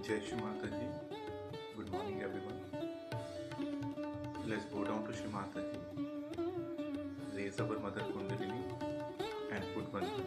Jai Shri Mataji. Good morning, everyone. Let's bow down to Shri Mataji. Raise our Mother Kundalini and put Bandhan.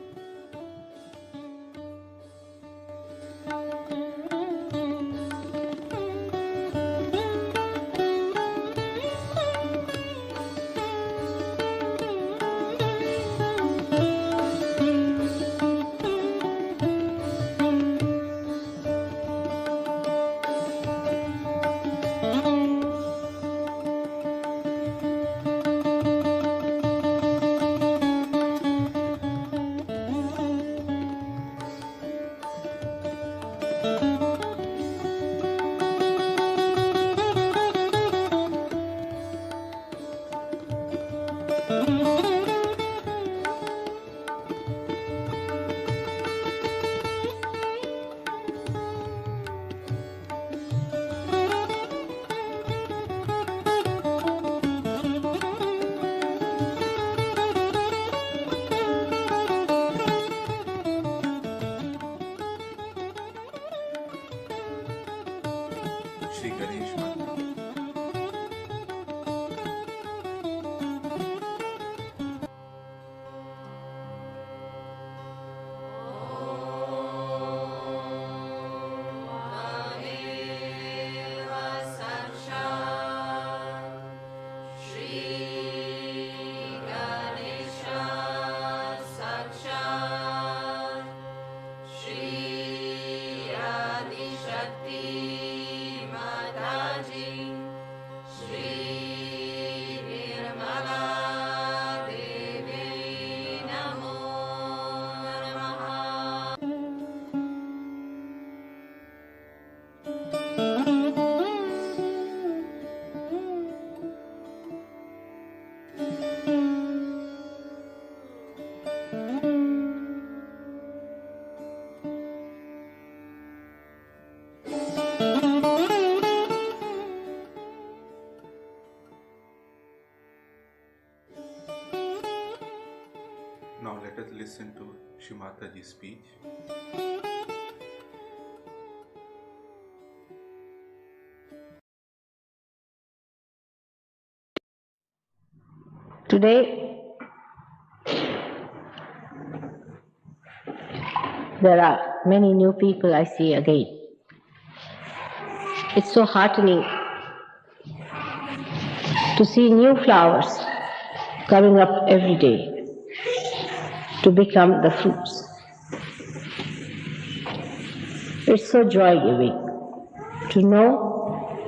Shri Ganesh Mantra. Now let us listen to Shri Mataji's speech. Today, there are many new people I see again. It's so heartening to see new flowers coming up every day to become the fruits. It's so joy-giving to know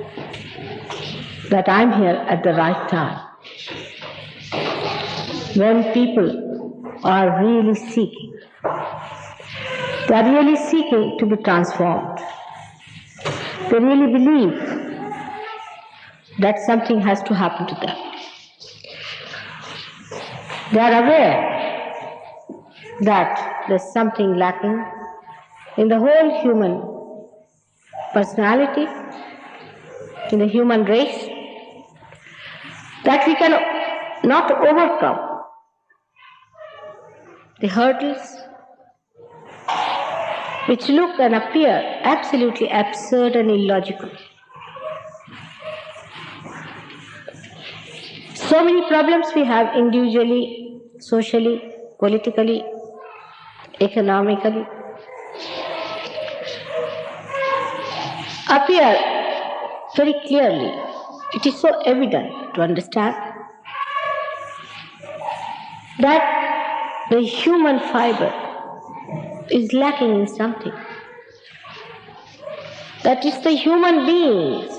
that I'm here at the right time, when people are really seeking. They are really seeking to be transformed. They really believe that something has to happen to them. They are aware that there's something lacking in the whole human personality, in the human race, that we can not overcome the hurdles which look and appear absolutely absurd and illogical. So many problems we have individually, socially, politically, economically, appear very clearly. It is so evident to understand that the human fiber is lacking in something. That is the human beings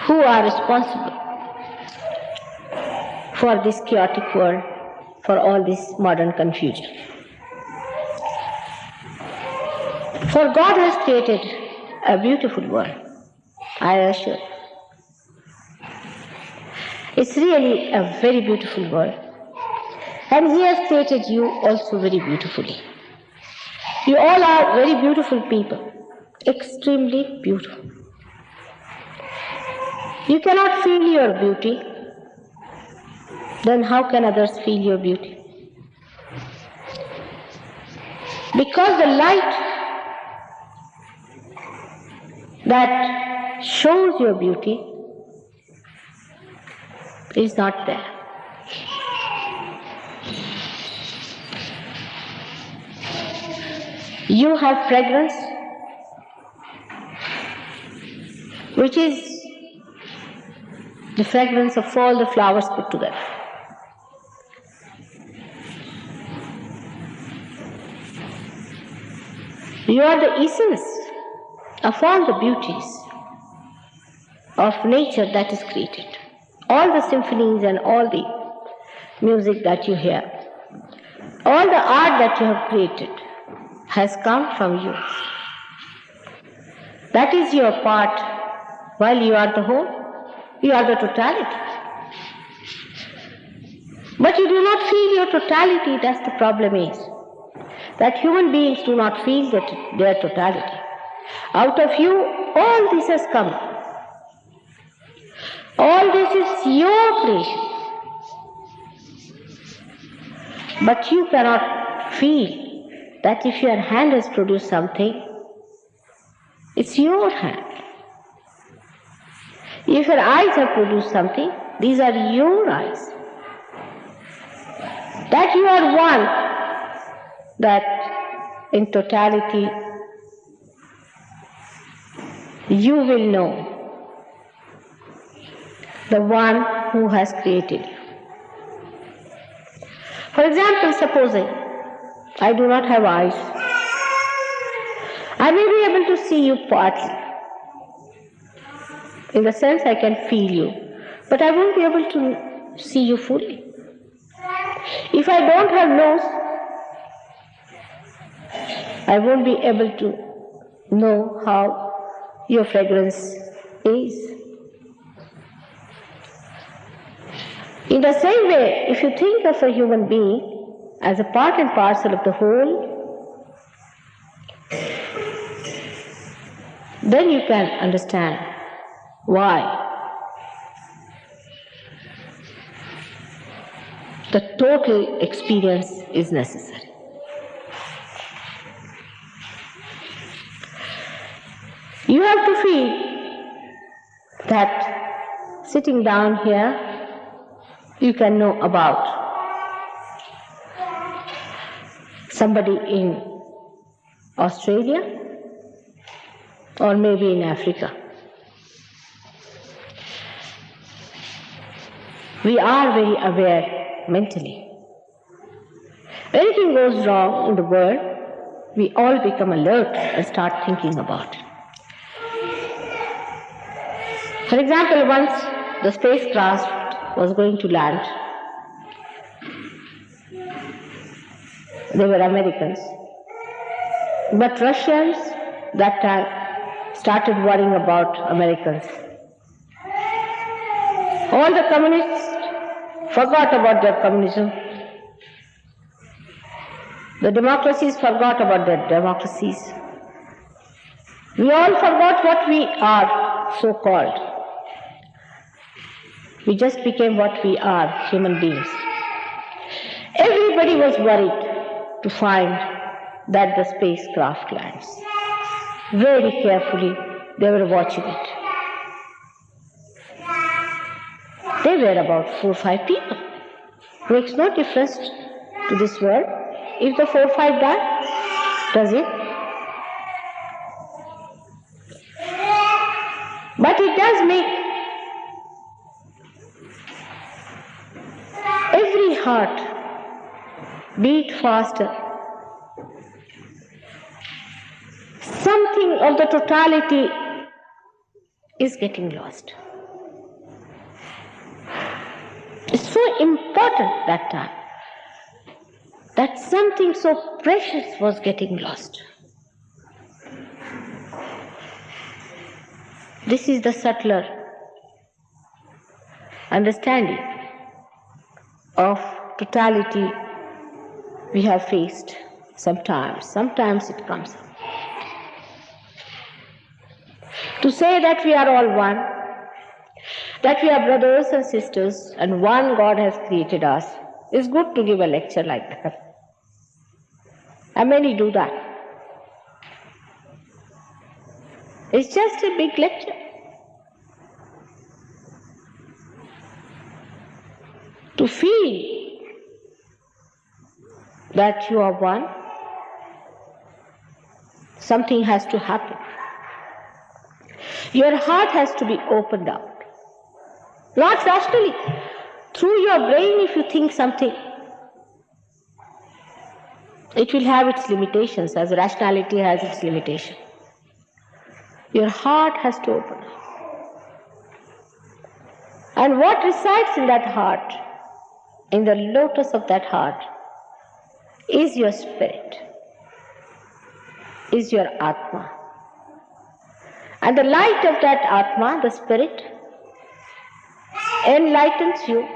who are responsible for this chaotic world, for all this modern confusion. For God has created a beautiful world, I assure. It's really a very beautiful world. And He has created you also very beautifully. You all are very beautiful people, extremely beautiful. You cannot feel your beauty, then how can others feel your beauty? Because the light that shows your beauty is not there. You have fragrance, which is the fragrance of all the flowers put together. You are the essence of all the beauties of nature that is created. All the symphonies and all the music that you hear, all the art that you have created has come from you. That is your part, while you are the whole, you are the totality. But you do not feel your totality, that's the problem is. That human beings do not feel their totality. Out of you, all this has come. All this is your creation. But you cannot feel that if your hand has produced something, it's your hand. If your eyes have produced something, these are your eyes. That you are one, that in totality you will know the one who has created you. For example, supposing I do not have eyes, I may be able to see you partly. In the sense I can feel you, but I won't be able to see you fully. If I don't have nose, I won't be able to know how your fragrance is. In the same way, if you think of a human being as a part and parcel of the whole, then you can understand why the total experience is necessary. You have to feel that sitting down here, you can know about somebody in Australia or maybe in Africa. We are very aware mentally. Anything goes wrong in the world, we all become alert and start thinking about it. For example, once the spacecraft was going to land, they were Americans, but Russians that time started worrying about Americans. All the communists forgot about their communism. The democracies forgot about their democracies. We all forgot what we are, so-called. We just became what we are, human beings. Everybody was worried to find that the spacecraft lands. Very carefully, they were watching it. They were about 4 or 5 people. Makes no difference to this world if the 4 or 5 die, does it? But it does make every heart beat faster. Something of the totality is getting lost. It's so important that time that something so precious was getting lost. This is the subtler understanding of totality we have faced sometimes. Sometimes it comes up. To say that we are all one, that we are brothers and sisters and one God has created us, is good to give a lecture like that. And many do that. It's just a big lecture. To feel that you are one, something has to happen. Your heart has to be opened up. Not rationally. Through your brain, if you think something, it will have its limitations, as rationality has its limitation. Your heart has to open up. And what resides in that heart, in the lotus of that heart, is your spirit, is your Atma. And the light of that Atma, the spirit, enlightens you,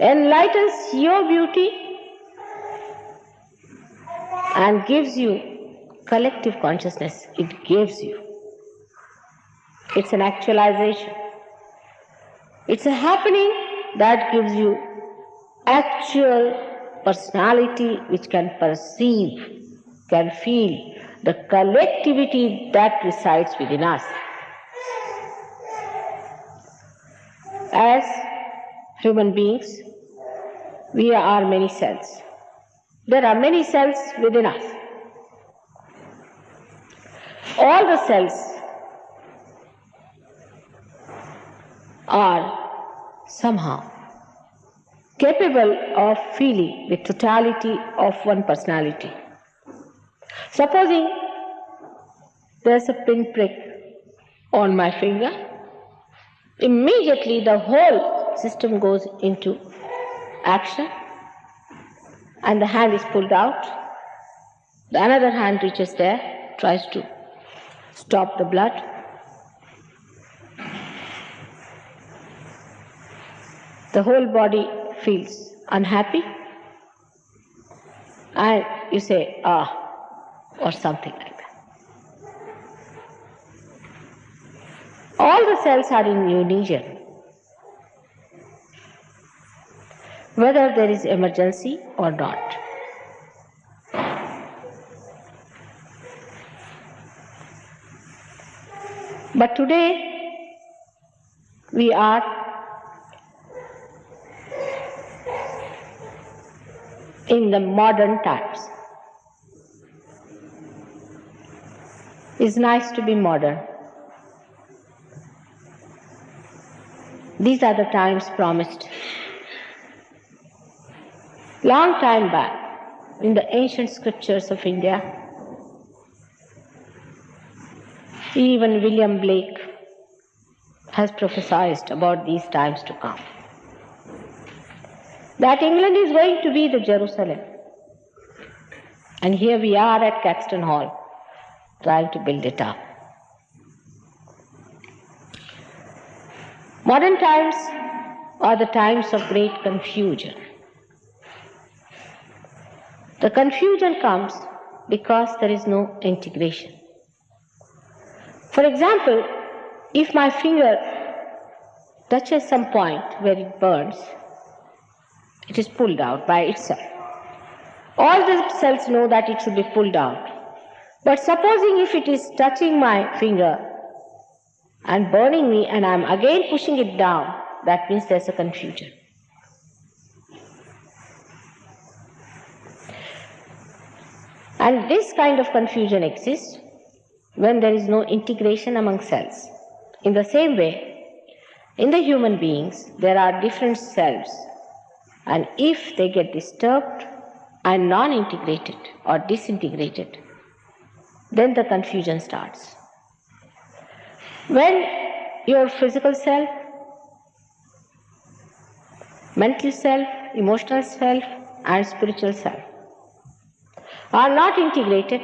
enlightens your beauty, and gives you collective consciousness. It gives you. It's an actualization. It's a happening that gives you actual personality which can perceive, can feel the collectivity that resides within us. As human beings, we are many cells. There are many cells within us. All the cells are somehow capable of feeling the totality of one personality. Supposing there's a pinprick on my finger, immediately the whole system goes into action and the hand is pulled out. The another hand reaches there, tries to stop the blood. The whole body feels unhappy and you say, ah, or something like that. All the cells are in unison. Whether there is emergency or not. But today we are in the modern times. It's nice to be modern. These are the times promised. Long time back, in the ancient scriptures of India, even William Blake has prophesied about these times to come. That England is going to be the Jerusalem. And here we are at Caxton Hall, trying to build it up. Modern times are the times of great confusion. The confusion comes because there is no integration. For example, if my finger touches some point where it burns, it is pulled out by itself. All the cells know that it should be pulled out. But supposing if it is touching my finger and burning me and I am again pushing it down, that means there's a confusion. And this kind of confusion exists when there is no integration among cells. In the same way, in the human beings, there are different selves, and if they get disturbed and non-integrated or disintegrated, then the confusion starts. When your physical self, mental self, emotional self, and spiritual self are not integrated,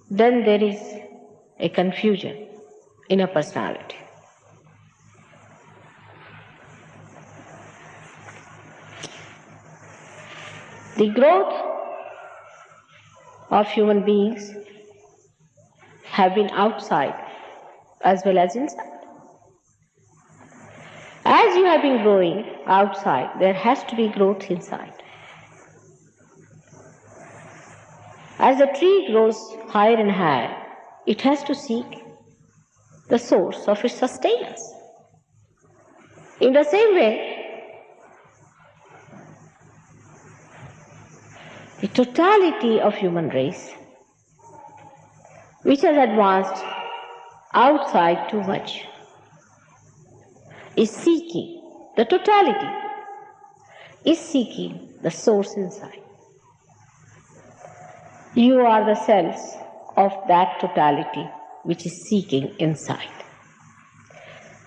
then there is a confusion in a personality. The growth of human beings have been outside as well as inside. As you have been growing outside, there has to be growth inside. As the tree grows higher and higher, it has to seek the source of its sustenance. In the same way, the totality of human race, which has advanced outside too much, is seeking, the totality is seeking the source inside. You are the selves of that totality which is seeking inside,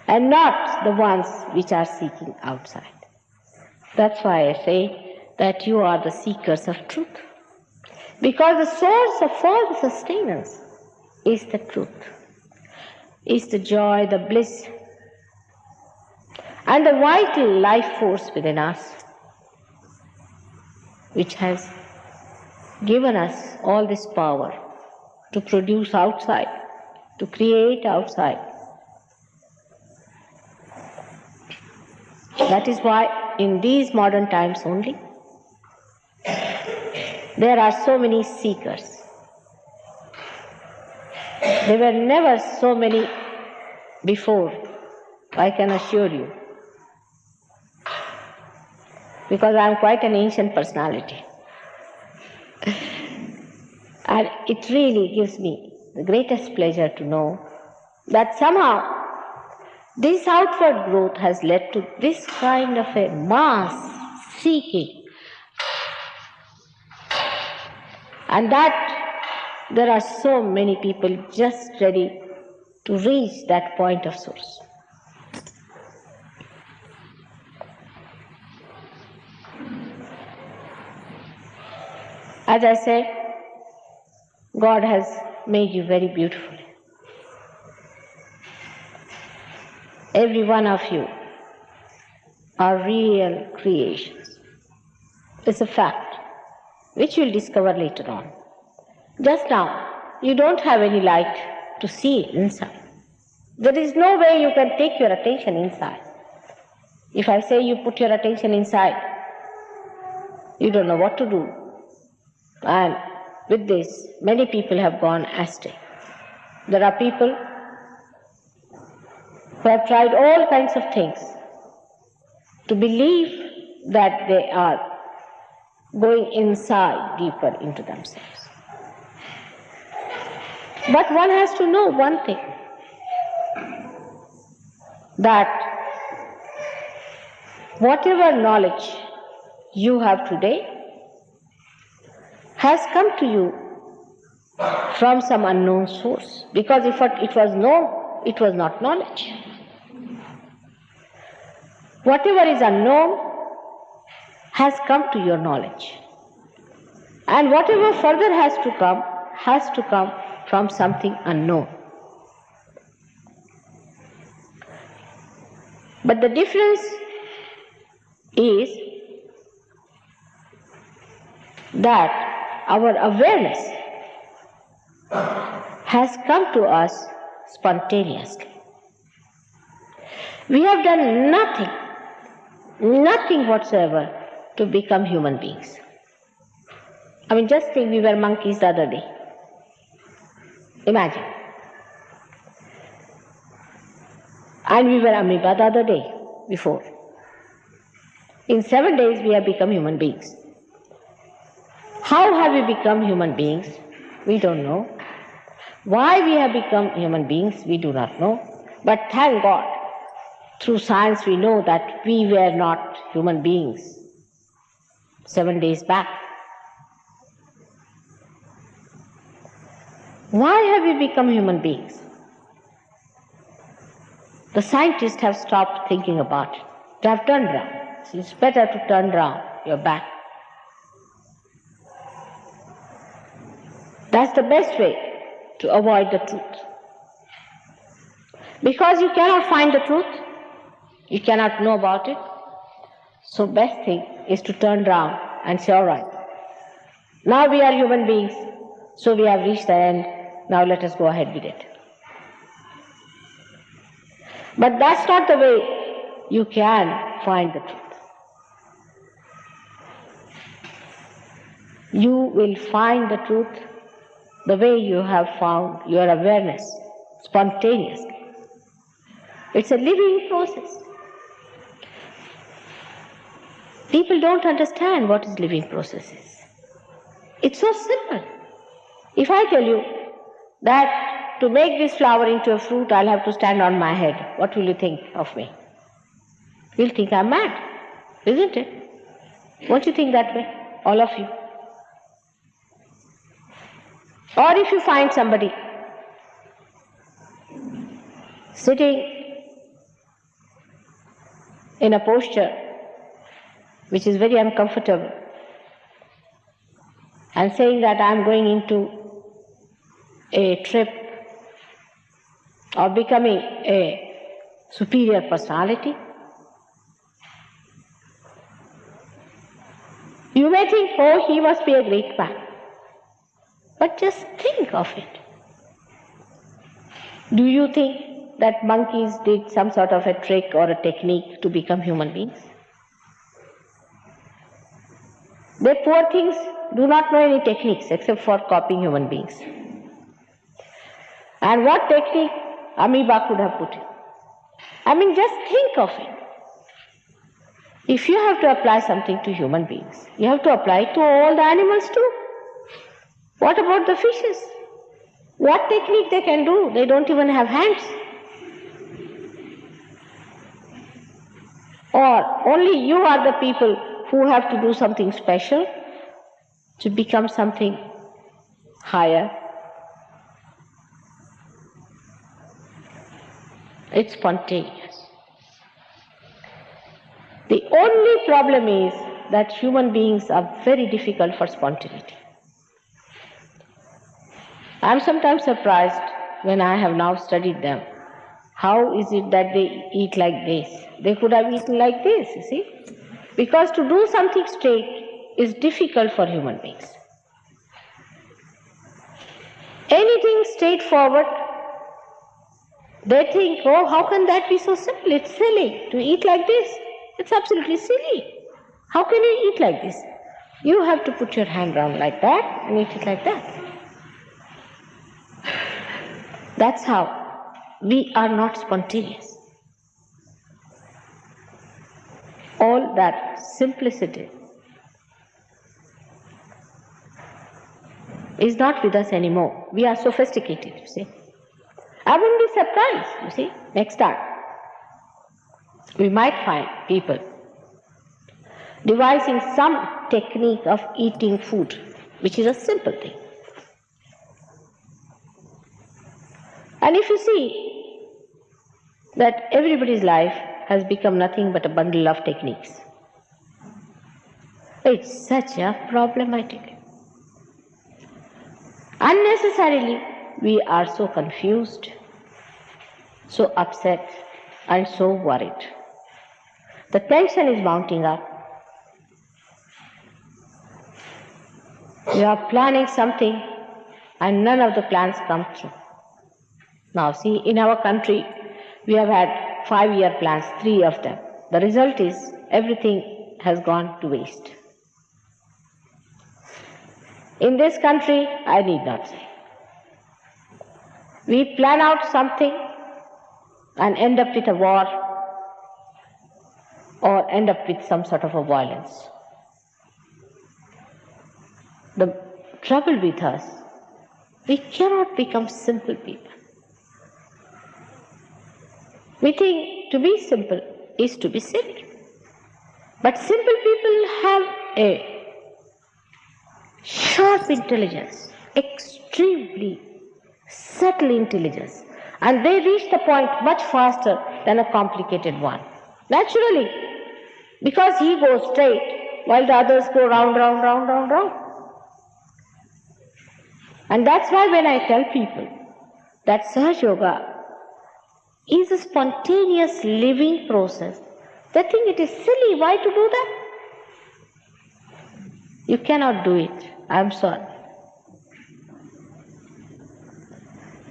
and not the ones which are seeking outside. That's why I say that you are the seekers of truth, because the source of all the sustenance is the truth, is the joy, the bliss, and the vital life force within us, which has given us all this power to produce outside, to create outside. That is why in these modern times only, there are so many seekers. There were never so many before, I can assure you, because I am quite an ancient personality. And it really gives me the greatest pleasure to know that somehow this outward growth has led to this kind of a mass seeking, and that there are so many people just ready to reach that point of source. As I said, God has made you very beautifully. Every one of you are real creations. It's a fact, which you'll discover later on. Just now, you don't have any light to see inside. There is no way you can take your attention inside. If I say you put your attention inside, you don't know what to do. And with this, many people have gone astray. There are people who have tried all kinds of things to believe that they are going inside deeper into themselves. But one has to know one thing, that whatever knowledge you have today has come to you from some unknown source. Because if it was known, it was not knowledge. Whatever is unknown has come to your knowledge. And whatever further has to come from something unknown. But the difference is that our awareness has come to us spontaneously. We have done nothing whatsoever to become human beings. I mean, just think, we were monkeys the other day. Imagine. And we were amoeba the other day. before. In 7 days, we have become human beings. How have we become human beings? We don't know. Why we have become human beings? We do not know. But thank God, through science we know that we were not human beings 7 days back. Why have we become human beings? The scientists have stopped thinking about it. They have turned around. So it's better to turn around your back. That's the best way to avoid the truth. Because you cannot find the truth, you cannot know about it. So best thing is to turn around and say, all right, now we are human beings, so we have reached the end, now let us go ahead with it. But that's not the way you can find the truth. You will find the truth the way you have found your awareness, spontaneously. It's a living process. People don't understand what is living process is. It's so simple. If I tell you that to make this flower into a fruit, I'll have to stand on my head, what will you think of me? You'll think I'm mad, isn't it? Won't you think that way, all of you? Or if you find somebody sitting in a posture which is very uncomfortable and saying that I'm going into a trip of becoming a superior personality, you may think, oh, he must be a great man. But just think of it. Do you think that monkeys did some sort of a trick or a technique to become human beings? They poor things do not know any techniques except for copying human beings. And what technique amoeba could have put in? I mean, just think of it. If you have to apply something to human beings, you have to apply it to all the animals too. What about the fishes? What technique they can do? They don't even have hands. Or only you are the people who have to do something special to become something higher. It's spontaneous. The only problem is that human beings are very difficult for spontaneity. I am sometimes surprised when I have now studied them. How is it that they eat like this? They could have eaten like this, you see. Because to do something straight is difficult for human beings. Anything straightforward, they think, oh, how can that be so simple? It's silly to eat like this. It's absolutely silly. How can you eat like this? You have to put your hand round like that and eat it like that. That's how we are not spontaneous. All that simplicity is not with us anymore. We are sophisticated, you see. I wouldn't be surprised, you see, next time. We might find people devising some technique of eating food, which is a simple thing. And if you see that everybody's life has become nothing but a bundle of techniques, it's such a problematic. Unnecessarily, we are so confused, so upset, and so worried. The tension is mounting up. We are planning something and none of the plans come true. Now see, in our country, we have had 5-year plans, 3 of them. The result is everything has gone to waste. In this country, I need not say. We plan out something and end up with a war. or end up with some sort of a violence. The trouble with us, we cannot become simple people. We think to be simple is to be silly. But simple people have a sharp intelligence, extremely subtle intelligence, and they reach the point much faster than a complicated one. Naturally, because he goes straight while the others go round, round, round, round, round. And that's why when I tell people that Sahaja Yoga is a spontaneous living process, they think it is silly. Why to do that? You cannot do it. I'm sorry.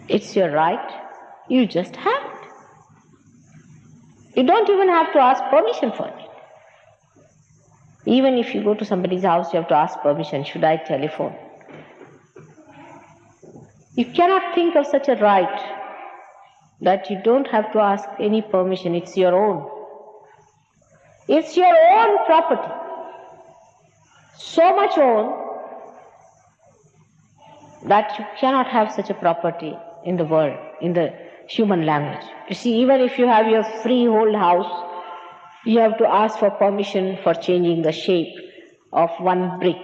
It's your right. You just have it. You don't even have to ask permission for it. Even if you go to somebody's house, you have to ask permission. Should I telephone? You cannot think of such a right that you don't have to ask any permission. It's your own. It's your own property. So much own that you cannot have such a property in the world, in the human language. You see, even if you have your freehold house, you have to ask for permission for changing the shape of one brick.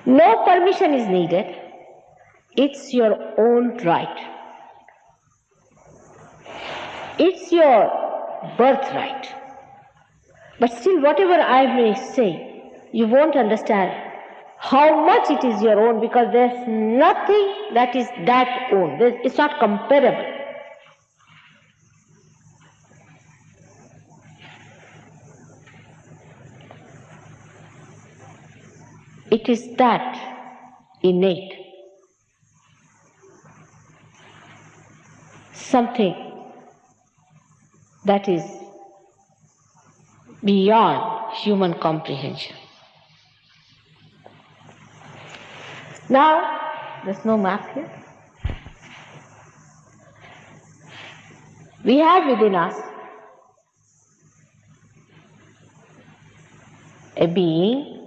No permission is needed. It's your own right. It's your birthright. But still, whatever I may say, you won't understand how much it is your own, because there's nothing that is that own. It's not comparable. It is that innate. Something that is beyond human comprehension. Now, there's no map here. We have within us a being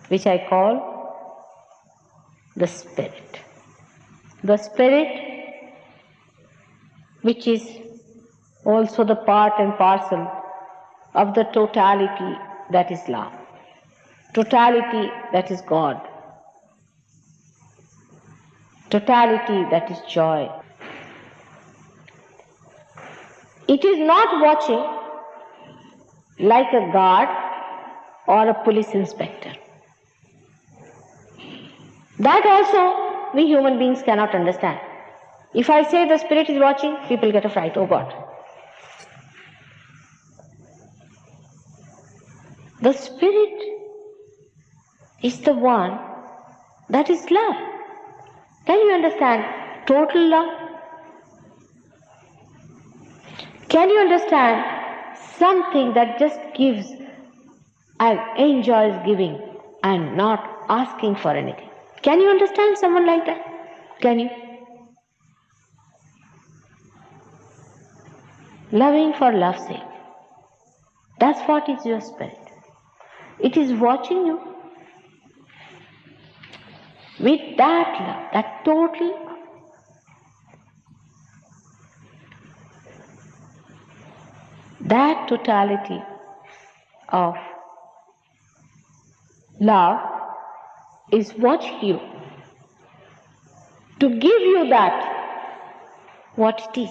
which I call the spirit. The spirit which is also the part and parcel of the totality that is love, totality that is God, totality that is joy. It is not watching like a guard or a police inspector. That also we human beings cannot understand. If I say the spirit is watching, people get a fright. Oh God. The spirit is the one that is love. Can you understand total love? Can you understand something that just gives and enjoys giving and not asking for anything? Can you understand someone like that? Can you? Loving for love's sake. That's what is your spirit. It is watching you with that love, that total love. That totality of love is watching you to give you that what it is.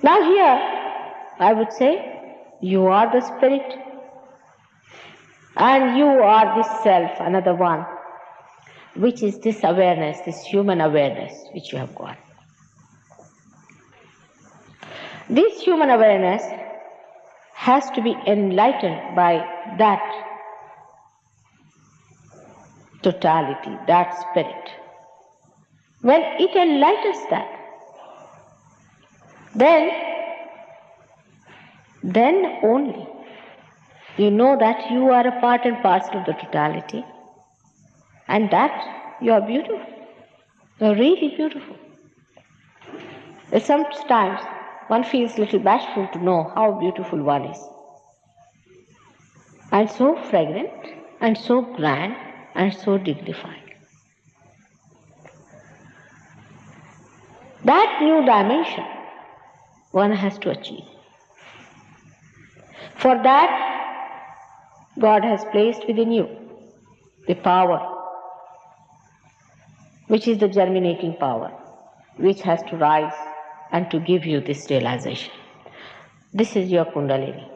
Now here, I would say, you are the spirit and you are this self, another one, which is this awareness, this human awareness which you have got. This human awareness has to be enlightened by that totality, that spirit. When it enlightens that, then only you know that you are a part and parcel of the totality, and that you are beautiful. You are really beautiful. Sometimes one feels a little bashful to know how beautiful one is, and so fragrant, and so grand, and so dignified. That new dimension one has to achieve. For that, God has placed within you the power, which is the germinating power, which has to rise and to give you this realization. This is your Kundalini.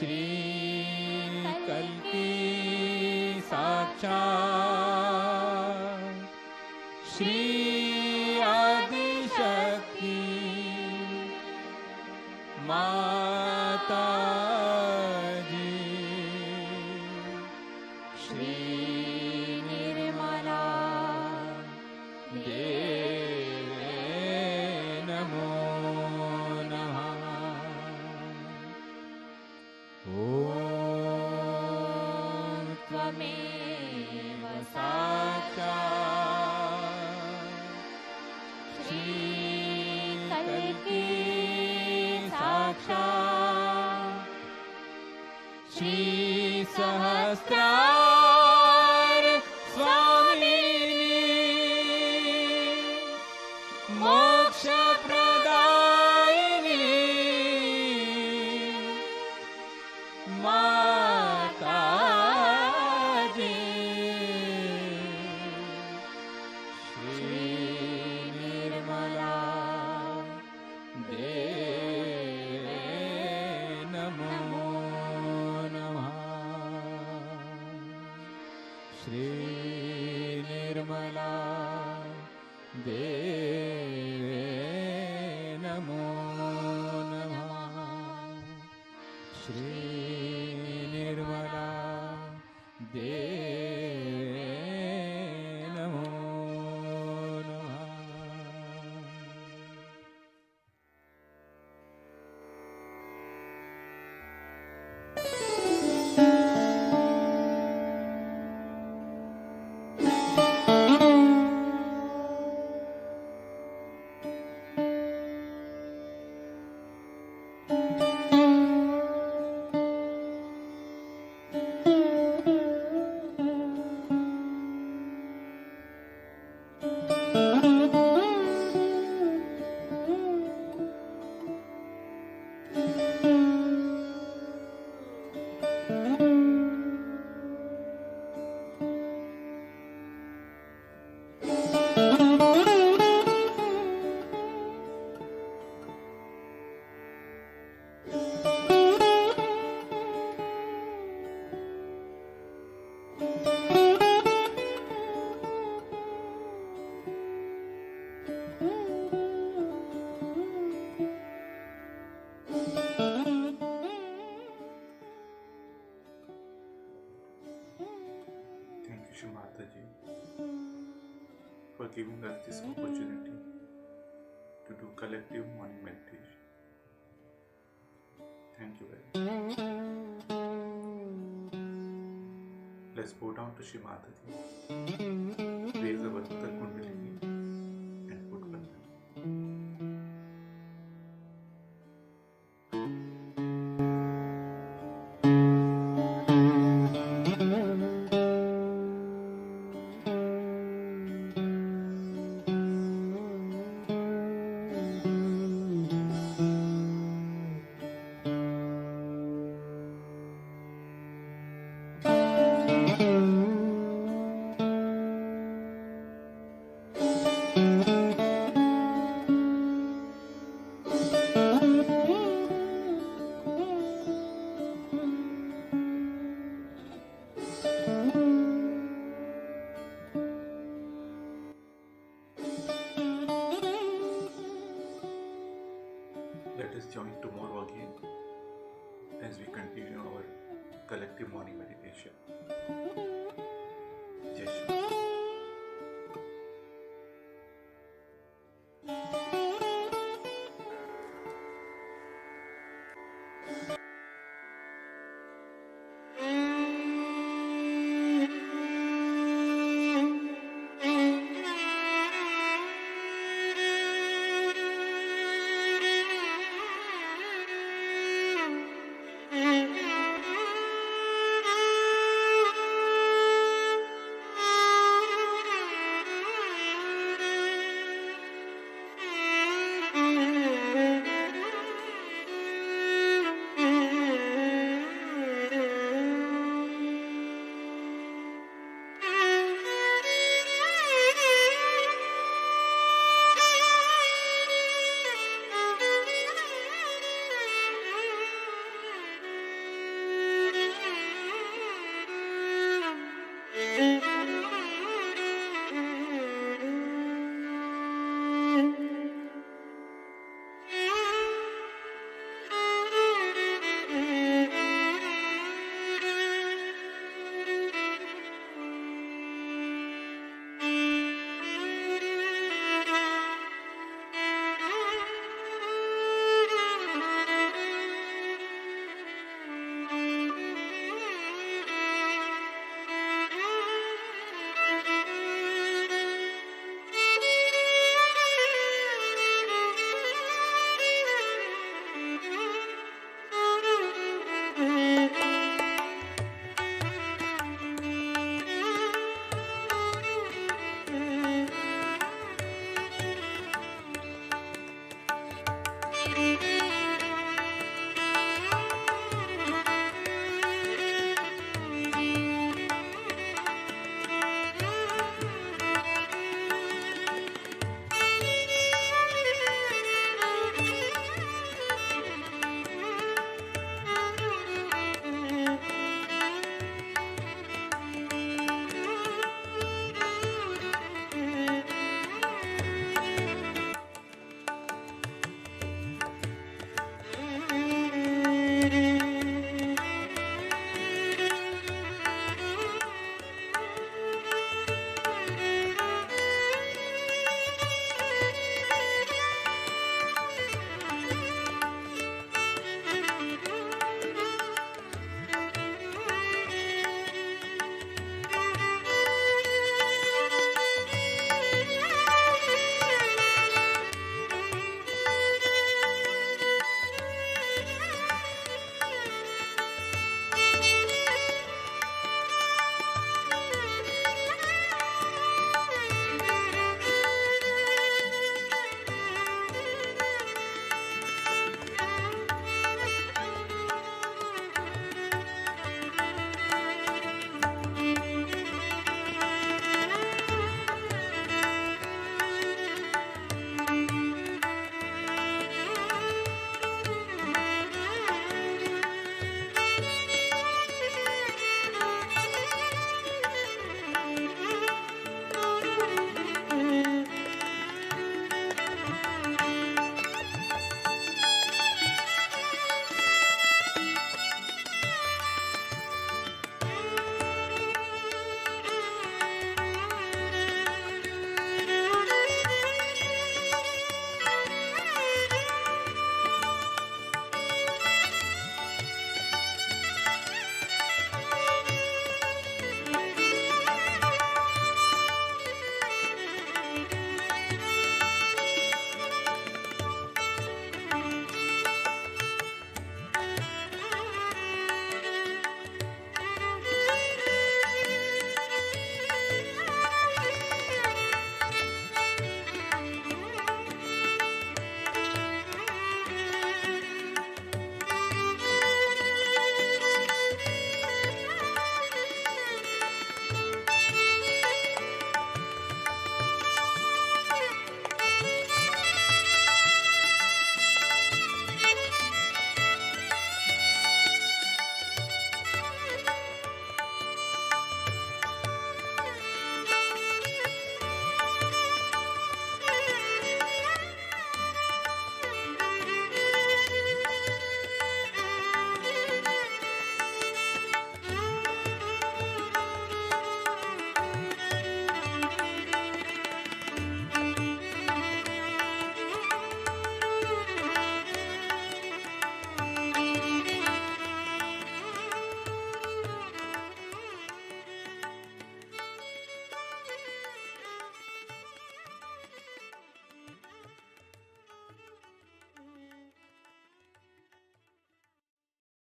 Shri कल्की साक्षात् श्री आदिशक्ति माता जी श्री निर्मला देवे नमो नमः। ॐ त्वमेव साक्षात् श्री कल्की साक्षात् श्री सहस्रार स्वामिनी मोक्ष प्रदायिनी माता जी श्री निर्मला देवे नमो नमः। श्री निर्मला देवे नमो नमः। श्री निर्मला देवे नमो नमः। Thank you, Shri Mataji, for giving us this opportunity to do collective morning meditation. Thank you very much. Let's bow down to Shri Mataji, raise our Uttar Kundalini and put Bandhan. Let us join tomorrow again as we continue our collective morning meditation. Jai Shri.